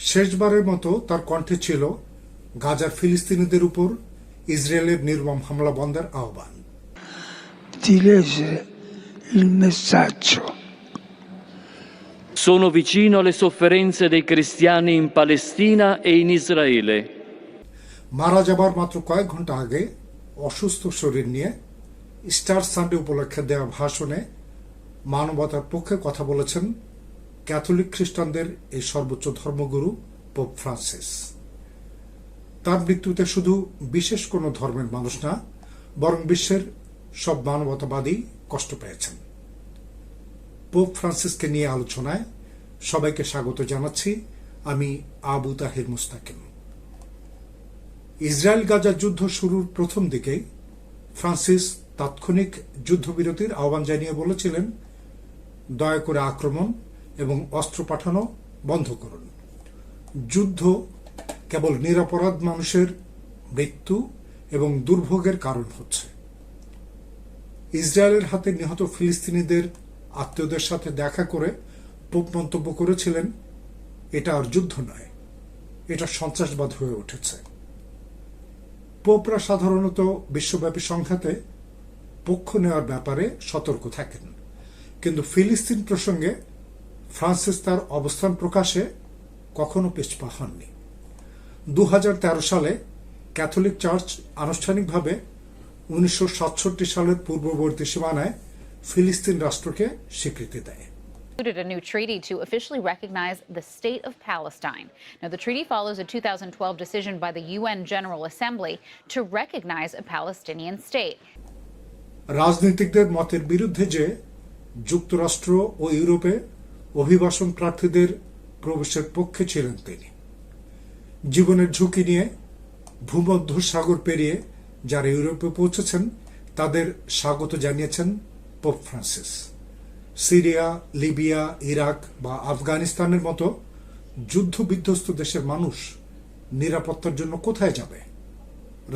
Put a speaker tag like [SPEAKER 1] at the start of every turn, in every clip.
[SPEAKER 1] শেষবারের মতো তার কণ্ঠে ছিল গাজার ফিলিস্তিনিদের উপর ইসরায়েলের নির্মম হামলা বন্ধের আহ্বান।
[SPEAKER 2] Di leggere il messaggio.
[SPEAKER 3] Sono vicino alle sofferenze dei cristiani in Palestina e in Israele.
[SPEAKER 1] মারা যাবার মাত্র কয়েক ঘন্টা আগে অসুস্থ শরীর নিয়ে স্টার সানডে উপলক্ষে দেওয়া ভাষণে মানবতার পক্ষে কথা বলেছেন ক্যাথলিক খ্রিস্টানদের এই সর্বোচ্চ ধর্মগুরু পোপ ফ্রান্সিস। তার মৃত্যুতে শুধু বিশেষ কোনো ধর্মের মানুষ না, বরং বিশ্বের সব মানবতাবাদী কষ্ট পেয়েছেন। পোপ ফ্রান্সিসকে নিয়ে আলোচনায় সবাইকে স্বাগত জানাচ্ছি। আমি আবু তাহির মুস্তাকিম। ইসরায়েল গাজা যুদ্ধ শুরুর প্রথম দিকেই ফ্রান্সিস তাৎক্ষণিক যুদ্ধবিরতির আহ্বান জানিয়ে বলেছিলেন, দয়া করে আক্রমণ এবং অস্ত্র পাঠানো বন্ধ করুন। যুদ্ধ কেবল নিরপরাধ মানুষের মৃত্যু এবং দুর্ভোগের কারণ হচ্ছে। ইসরায়েলের হাতে নিহত ফিলিস্তিনিদের আত্মীয়দের সাথে দেখা করে পোপ মন্তব্য করেছিলেন, এটা আর যুদ্ধ নয়, এটা সন্ত্রাসবাদ হয়ে উঠেছে। পোপরা সাধারণত বিশ্বব্যাপী সংঘাতে পক্ষ নেওয়ার ব্যাপারে সতর্ক থাকেন, কিন্তু ফিলিস্তিন প্রসঙ্গে ফ্রান্সিস তার অবস্থান প্রকাশে কখনো পিছপা হননি। 2013 সালে ক্যাথলিক চার্চ আনুষ্ঠানিকভাবে 1967 সালের পূর্ববর্তী সীমানায় ফিলিস্তিন রাষ্ট্রকে স্বীকৃতি দেয়।
[SPEAKER 4] A new treaty to officially recognize the state of Palestine. Now, the treaty follows a 2012 decision by the UN General Assembly to recognize a Palestinian state.
[SPEAKER 1] রাজনীতিকদের মতের বিরুদ্ধে যে যুক্তরাষ্ট্র ও ইউরোপে অভিবাসন প্রার্থীদের প্রবেশের পক্ষে ছিলেন তিনি। জীবনের ঝুঁকি নিয়ে ভূমধ্য সাগর পেরিয়ে যারা ইউরোপে পৌঁছেছেন তাদের স্বাগত জানিয়েছেন pope Francis. Syria, Libya, Iraq বা আফগানিস্তানের মতো যুদ্ধ বিধ্বস্ত দেশের মানুষ নিরাপত্তার জন্য কোথায় যাবে?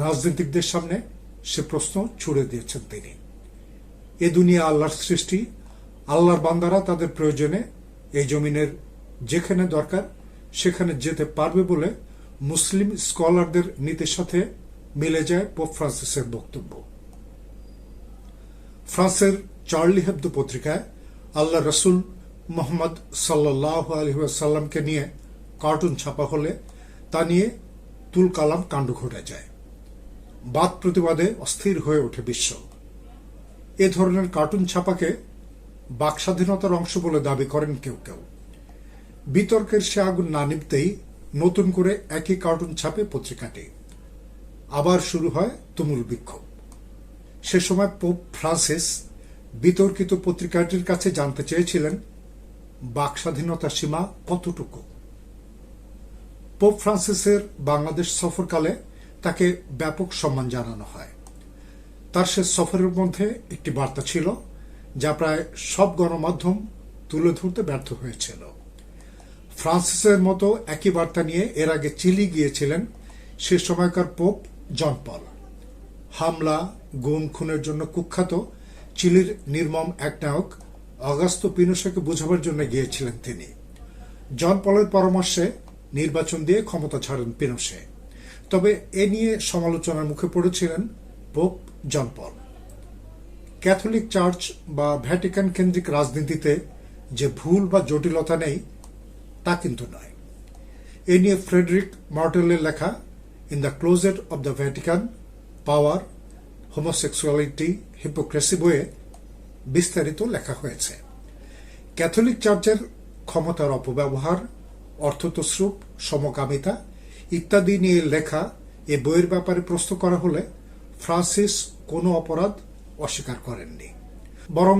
[SPEAKER 1] রাজনীতিকদের সামনে সে প্রশ্ন ছুড়ে দিয়েছেন তিনি। এ দুনিয়া আল্লাহর সৃষ্টি, আল্লাহর বান্দারা তাদের প্রয়োজনে এই জমিনের যেখানে দরকার সেখানে যেতে পারবে বলে মুসলিম স্কলারদের নীতির সাথে মিলে যায় পোপ ফ্রান্সিসের বক্তব্য। ফ্রান্সের চার্লি হেবদো পত্রিকায় আল্লাহ রসুল মোহাম্মদ সাল্লাল্লাহু আলাইহি ওয়াসাল্লামকে নিয়ে কার্টুন ছাপা হলে তা নিয়ে তুলকালাম কাণ্ড ঘটে যায়। বাদ প্রতিবাদে অস্থির হয়ে ওঠে বিশ্ব। এ ধরনের কার্টুন ছাপাকে বাক স্বাধীনতার অংশ বলে দাবি করেন কেউ কেউ। বিতর্কের সে আগুন না নিভতেই নতুন করে একই কার্টুন ছাপে পত্রিকাটি। আবার শুরু হয় তুমুল বিক্ষোভ। সে সময় পোপ ফ্রান্সিস বিতর্কিত পত্রিকাটির কাছে জানতে চেয়েছিলেন, বাক স্বাধীনতার সীমা কতটুকু? পোপ ফ্রান্সিসের বাংলাদেশ সফরকালে তাকে ব্যাপক সম্মান জানানো হয়। তার সে সফরের মধ্যে একটি বার্তা ছিল যা প্রায় সব গণমাধ্যম তুলে ধরতে ব্যর্থ হয়েছিল। ফ্রান্সিসের মতো একই বার্তা নিয়ে এর আগে চিলি গিয়েছিলেন সে সময়কার পোপ জন পল। হামলা, গুম, খুনের জন্য কুখ্যাত চিলির নির্মম এক নায়ক অগাস্তো পিনোশেকে বোঝাবার জন্য গিয়েছিলেন তিনি। জন পলের পরামর্শে নির্বাচন দিয়ে ক্ষমতা ছাড়েন পিনোশে। তবে এ নিয়ে সমালোচনার মুখে পড়েছিলেন পোপ জন পল। ক্যাথলিক চার্চ বা ভ্যাটিকান কেন্দ্রিক রাজনীতিতে যে ভুল বা জটিলতা নেই তা কিন্তু নয়। এ নিয়ে ফ্রেডরিক মার্টেলের লেখা in the closet of the Vatican, power, homosexuality, hypocrisy বইয়ে বিস্তারিত লেখা হয়েছে। ক্যাথলিক চার্চের ক্ষমতার অপব্যবহার, অর্থতস্রুপ, সমকামিতা ইত্যাদি নিয়ে লেখা এ বইয়ের ব্যাপারে প্রশ্ন করা হলে ফ্রান্সিস কোনো অপরাধ অস্বীকার করেননি। বরং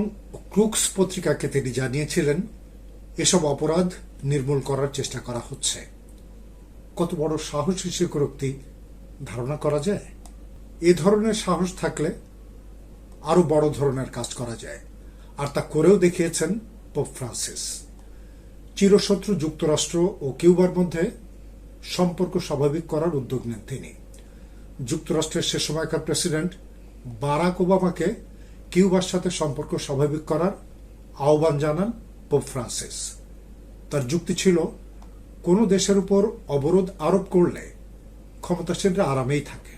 [SPEAKER 1] ক্রুক্স পত্রিকাকে তিনি জানিয়েছিলেন, এসব অপরাধ নির্মূল করার চেষ্টা করা হচ্ছে। কত বড় সাহসী স্বীকারোক্তি ধারণা করা যায়? এ ধরনের সাহস থাকলে আরো বড় ধরনের কাজ করা যায়, আর তা করেও দেখিয়েছেন পোপ ফ্রান্সিস। চিরশত্রু যুক্তরাষ্ট্র ও কিউবার মধ্যে সম্পর্ক স্বাভাবিক করার উদ্যোগ নেন তিনি। যুক্তরাষ্ট্রের সে সময়কার প্রেসিডেন্ট বারাক ওবামাকে কিউবার সাথে সম্পর্ক স্বাভাবিক করার আহ্বান জানান পোপ ফ্রান্সিস। তার যুক্তি ছিল, কোনো দেশের উপর অবরোধ আরোপ করলে ক্ষমতাসীনরা আরামেই থাকে,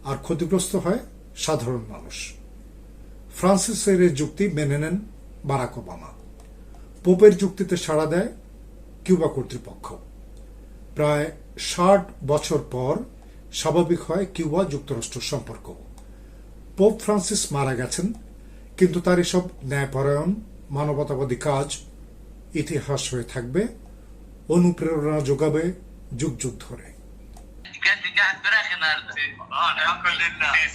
[SPEAKER 1] আর ক্ষতিগ্রস্ত হয় সাধারণ মানুষ। ফ্রান্সিসের এই যুক্তি মেনে নেন বারাক ওবামা। পোপের যুক্তিতে সাড়া দেয় কিউবা কর্তৃপক্ষ। প্রায় ৬০ বছর পর স্বাভাবিক হয় কিউবা যুক্তরাষ্ট্র সম্পর্ক। পোপ ফ্রান্সিস মারা গেছেন, কিন্তু তার এসব ন্যায়পরায়ণ মানবতাবাদী কাজ ইতিহাস হয়ে থাকবে, অনুপ্রেরণা যোগাবে যুগ যুগ ধরে।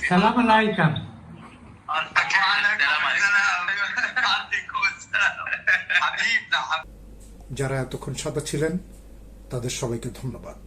[SPEAKER 5] সালাম আলাইকুম।
[SPEAKER 1] যারা এতক্ষণ সাথে ছিলেন তাদের সবাইকে ধন্যবাদ।